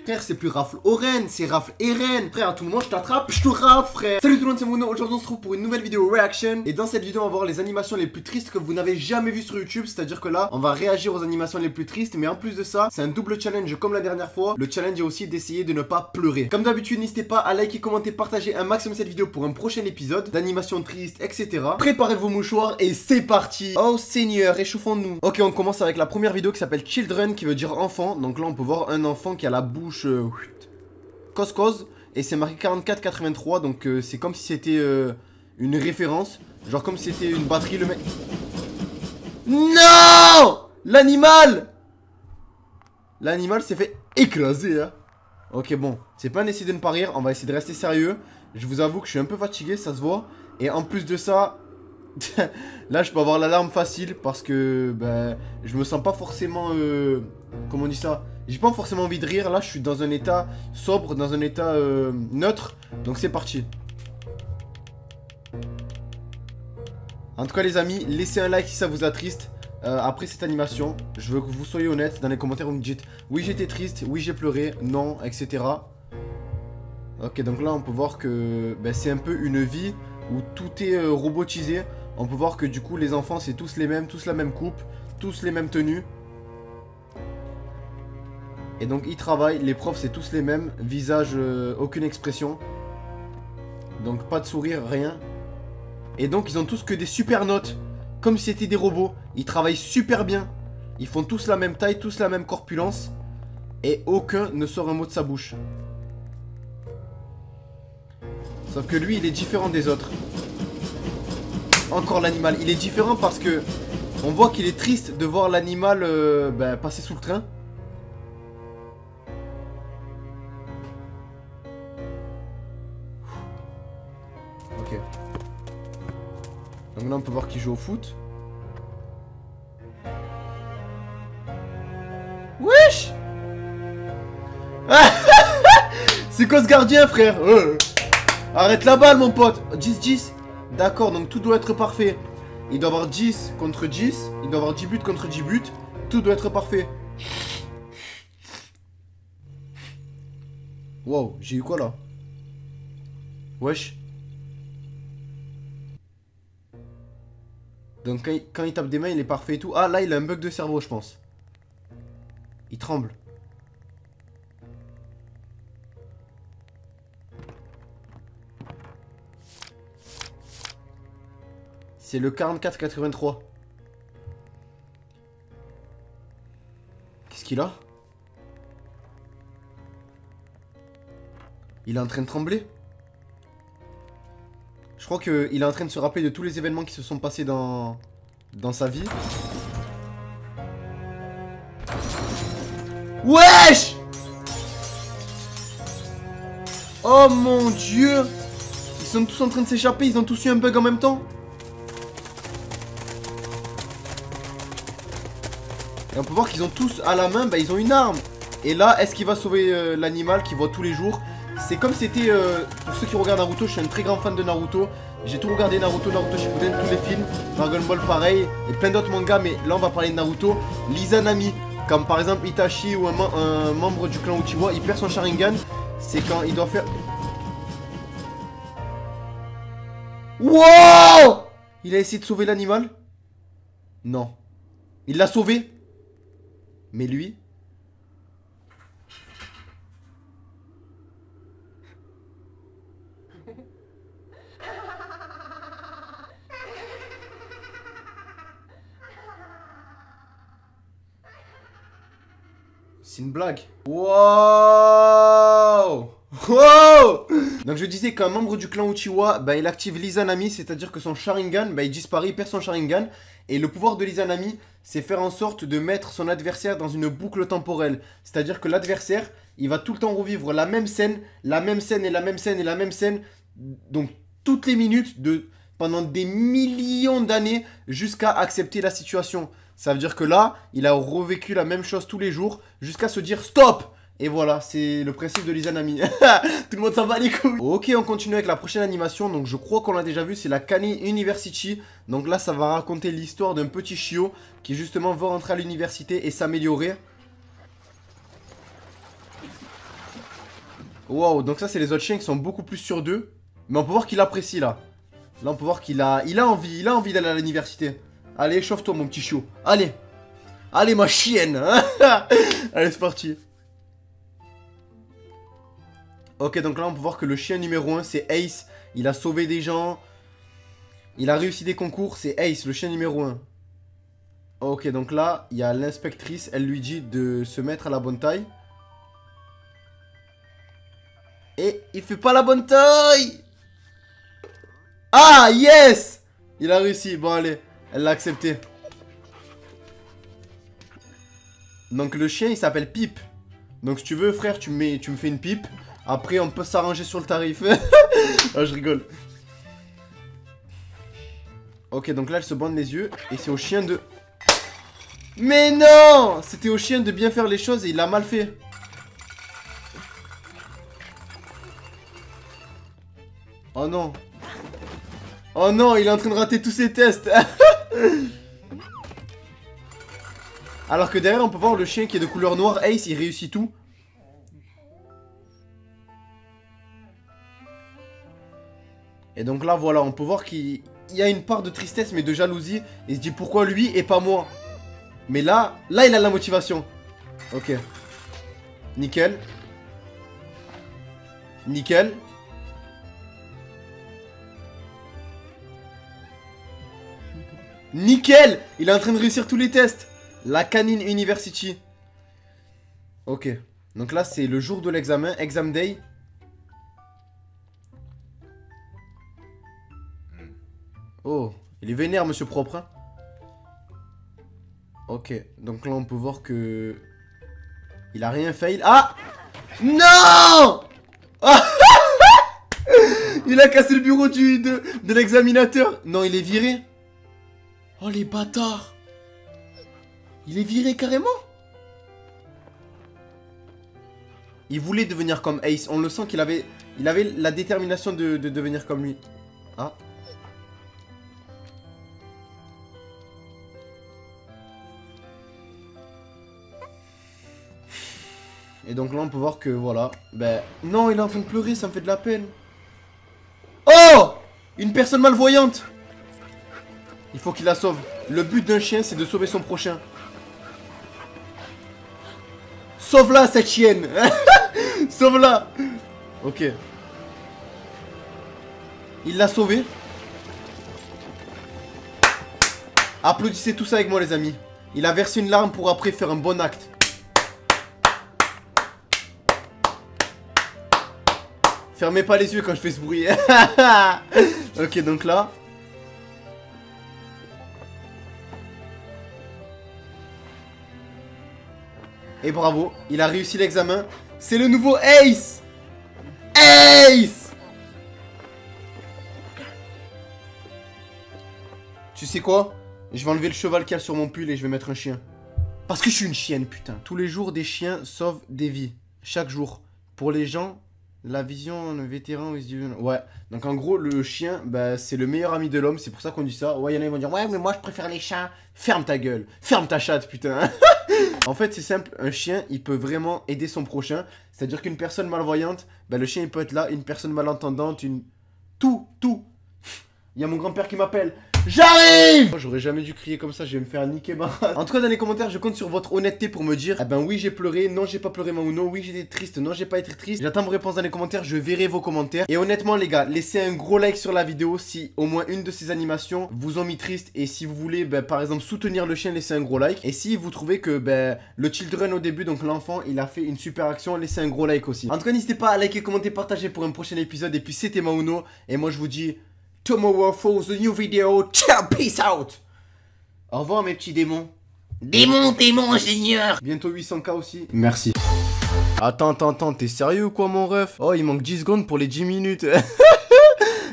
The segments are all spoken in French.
Frère, c'est plus rafle Oren, c'est rafle Eren. Frère, à tout moment, je t'attrape, je te rafle, frère. Salut tout le monde, c'est Mono. Aujourd'hui, on se retrouve pour une nouvelle vidéo reaction. Et dans cette vidéo, on va voir les animations les plus tristes que vous n'avez jamais vues sur YouTube. C'est-à-dire que là, on va réagir aux animations les plus tristes. Mais en plus de ça, c'est un double challenge comme la dernière fois. Le challenge est aussi d'essayer de ne pas pleurer. Comme d'habitude, n'hésitez pas à liker, commenter, partager un maximum cette vidéo pour un prochain épisode d'animation triste, etc. Préparez vos mouchoirs et c'est parti. Oh Seigneur, réchauffons-nous. Ok, on commence avec la première vidéo qui s'appelle Children, qui veut dire enfant. Donc là, on peut voir un enfant qui a la bouche... Cos et c'est marqué 4483, donc c'est comme si c'était une référence, genre comme si c'était une batterie. Le mec, non, l'animal s'est fait écraser, hein. Ok, bon, c'est pas un essai de ne pas rire, on va essayer de rester sérieux. Je vous avoue que je suis un peu fatigué, ça se voit. Et en plus de ça, là je peux avoir l'alarme facile parce que ben, je me sens pas forcément comment on dit ça, j'ai pas forcément envie de rire. Là je suis dans un état sobre, dans un état neutre. Donc c'est parti. En tout cas les amis, laissez un like si ça vous attriste après cette animation. Je veux que vous soyez honnêtes. Dans les commentaires vous me dites oui j'étais triste, oui j'ai pleuré, non, etc. Ok, donc là on peut voir que ben, c'est un peu une vie où tout est robotisé. On peut voir que du coup les enfants c'est tous les mêmes, tous la même coupe, tous les mêmes tenues. Et donc ils travaillent, les profs c'est tous les mêmes, visage, aucune expression. Donc pas de sourire, rien. Et donc ils ont tous que des super notes, comme si c'était des robots. Ils travaillent super bien. Ils font tous la même taille, tous la même corpulence. Et aucun ne sort un mot de sa bouche. Sauf que lui il est différent des autres. Encore l'animal, il est différent parce que on voit qu'il est triste de voir l'animal ben, passer sous le train. Ok. Donc là on peut voir qu'il joue au foot. Wesh. C'est quoi ce gardien frère? Arrête la balle mon pote. 10-10. D'accord, donc tout doit être parfait. Il doit avoir 10 contre 10. Il doit avoir 10 buts contre 10 buts. Tout doit être parfait. Wow, j'ai eu quoi là? Wesh. Donc quand il tape des mains, il est parfait et tout. Ah là, il a un bug de cerveau, je pense. Il tremble. C'est le 44-83. Qu'est-ce qu'il a? Il est en train de trembler. Je crois qu'il est en train de se rappeler de tous les événements qui se sont passés dans sa vie. Wesh! Oh mon dieu! Ils sont tous en train de s'échapper, ils ont tous eu un bug en même temps. Et on peut voir qu'ils ont tous à la main, bah ils ont une arme. Et là, est-ce qu'il va sauver l'animal qu'il voit tous les jours? C'est comme c'était, pour ceux qui regardent Naruto, je suis un très grand fan de Naruto. J'ai tout regardé Naruto Shippuden, tous les films, Dragon Ball pareil, et plein d'autres mangas, mais là on va parler de Naruto. L'Izanami, comme par exemple Itachi ou un membre du clan Uchiwa, il perd son Sharingan, c'est quand il doit faire... Wow! Il a essayé de sauver l'animal? Non. Il l'a sauvé? Mais lui... C'est une blague. Wow! Wow! Donc je disais qu'un membre du clan Uchiwa, bah, il active l'Izanami, c'est-à-dire que son Sharingan, bah, il disparaît, il perd son Sharingan. Et le pouvoir de l'Izanami, c'est faire en sorte de mettre son adversaire dans une boucle temporelle. C'est-à-dire que l'adversaire, il va tout le temps revivre la même scène et la même scène et la même scène. Donc toutes les minutes, pendant des millions d'années, jusqu'à accepter la situation. Ça veut dire que là, il a revécu la même chose tous les jours jusqu'à se dire stop. Et voilà, c'est le principe de l'Izanami. Tout le monde s'en bat les couilles. Ok, on continue avec la prochaine animation. Donc je crois qu'on l'a déjà vu, c'est la Kani University. Donc là, ça va raconter l'histoire d'un petit chiot qui justement veut rentrer à l'université et s'améliorer. Waouh, donc ça c'est les autres chiens qui sont beaucoup plus sur d'eux. Mais on peut voir qu'il apprécie là. Là on peut voir qu'il a envie d'aller à l'université. Allez, échauffe-toi mon petit chiot. Allez. Allez ma chienne. Allez, c'est parti. Ok, donc là on peut voir que le chien numéro 1 c'est Ace. Il a sauvé des gens. Il a réussi des concours, c'est Ace, le chien numéro 1. Ok, donc là, il y a l'inspectrice, elle lui dit de se mettre à la bonne taille. Et il fait pas la bonne taille. Ah, yes. Il a réussi, bon allez, elle l'a accepté. Donc le chien, il s'appelle Pipe. Donc si tu veux, frère, tu me fais une pipe. Après, on peut s'arranger sur le tarif. Ah, je rigole. Ok, donc là, elle se bande les yeux. Et c'est au chien de... Mais non! C'était au chien de bien faire les choses et il l'a mal fait. Oh non. Oh non, il est en train de rater tous ses tests. Alors que derrière, on peut voir le chien qui est de couleur noire. Ace, il réussit tout. Et donc là, voilà, on peut voir qu'il y a une part de tristesse, mais de jalousie. Il se dit pourquoi lui et pas moi. Mais là, il a la motivation. Ok. Nickel. Nickel. Nickel. Il est en train de réussir tous les tests. La Canine University. Ok. Donc là, c'est le jour de l'examen. Exam day. Oh, il est vénère, monsieur propre. Hein. Ok, donc là, on peut voir que... Il a rien fail. Ah! Non! Ah. Il a cassé le bureau de l'examinateur. Non, il est viré. Oh, les bâtards. Il est viré carrément. Il voulait devenir comme Ace. On le sent qu'il avait... Il avait la détermination de devenir comme lui. Ah. Et donc là on peut voir que voilà. Ben non, il est en train de pleurer, ça me fait de la peine. Oh! Une personne malvoyante. Il faut qu'il la sauve. Le but d'un chien c'est de sauver son prochain. Sauve-la cette chienne. Sauve-la. Ok. Il l'a sauvée. Applaudissez tous avec moi les amis. Il a versé une larme pour après faire un bon acte. Fermez pas les yeux quand je fais ce bruit. Ok, donc là. Et bravo, il a réussi l'examen. C'est le nouveau Ace. Ace. Tu sais quoi? Je vais enlever le cheval qu'il y a sur mon pull et je vais mettre un chien. Parce que je suis une chienne, putain. Tous les jours, des chiens sauvent des vies. Chaque jour. Pour les gens... La vision, le vétéran, il se dit... Ouais, donc en gros, le chien, bah, c'est le meilleur ami de l'homme, c'est pour ça qu'on dit ça. Ouais, il y en a qui vont dire, ouais, mais moi, je préfère les chats. Ferme ta gueule, ferme ta chatte, putain. En fait, c'est simple, un chien, il peut vraiment aider son prochain. C'est-à-dire qu'une personne malvoyante, bah, le chien, il peut être là. Une personne malentendante, une... Tout. Il y a mon grand-père qui m'appelle. J'arrive! J'aurais jamais dû crier comme ça, je vais me faire niquer ma race. En tout cas, dans les commentaires, je compte sur votre honnêteté pour me dire, ah ben oui, j'ai pleuré, non, j'ai pas pleuré Mauno, oui, j'étais triste, non, j'ai pas été triste. J'attends vos réponses dans les commentaires, je verrai vos commentaires. Et honnêtement, les gars, laissez un gros like sur la vidéo si au moins une de ces animations vous ont mis triste. Et si vous voulez, ben, par exemple, soutenir le chien, laissez un gros like. Et si vous trouvez que ben, le children au début, donc l'enfant, il a fait une super action, laissez un gros like aussi. En tout cas, n'hésitez pas à liker, commenter, partager pour un prochain épisode. Et puis, c'était Mauno. Et moi, je vous dis... Tomorrow for the new video. Ciao, peace out. Au revoir mes petits démons. Démon, Seigneur. Bientôt 800k aussi. Merci. Attends, t'es sérieux ou quoi mon ref? Oh, il manque 10 secondes pour les 10 minutes.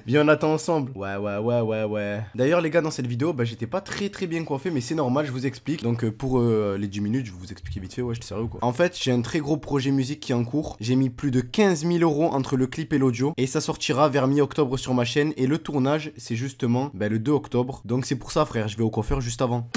Viens, on attend ensemble. Ouais. D'ailleurs, les gars, dans cette vidéo, bah, j'étais pas très bien coiffé, mais c'est normal, je vous explique. Donc, pour les 10 minutes, je vais vous expliquer vite fait. Ouais, j'étais sérieux ou quoi? En fait, j'ai un très gros projet musique qui est en cours. J'ai mis plus de 15 000 € entre le clip et l'audio. Et ça sortira vers mi-octobre sur ma chaîne. Et le tournage, c'est justement bah, le 2 octobre. Donc, c'est pour ça, frère, je vais au coiffeur juste avant.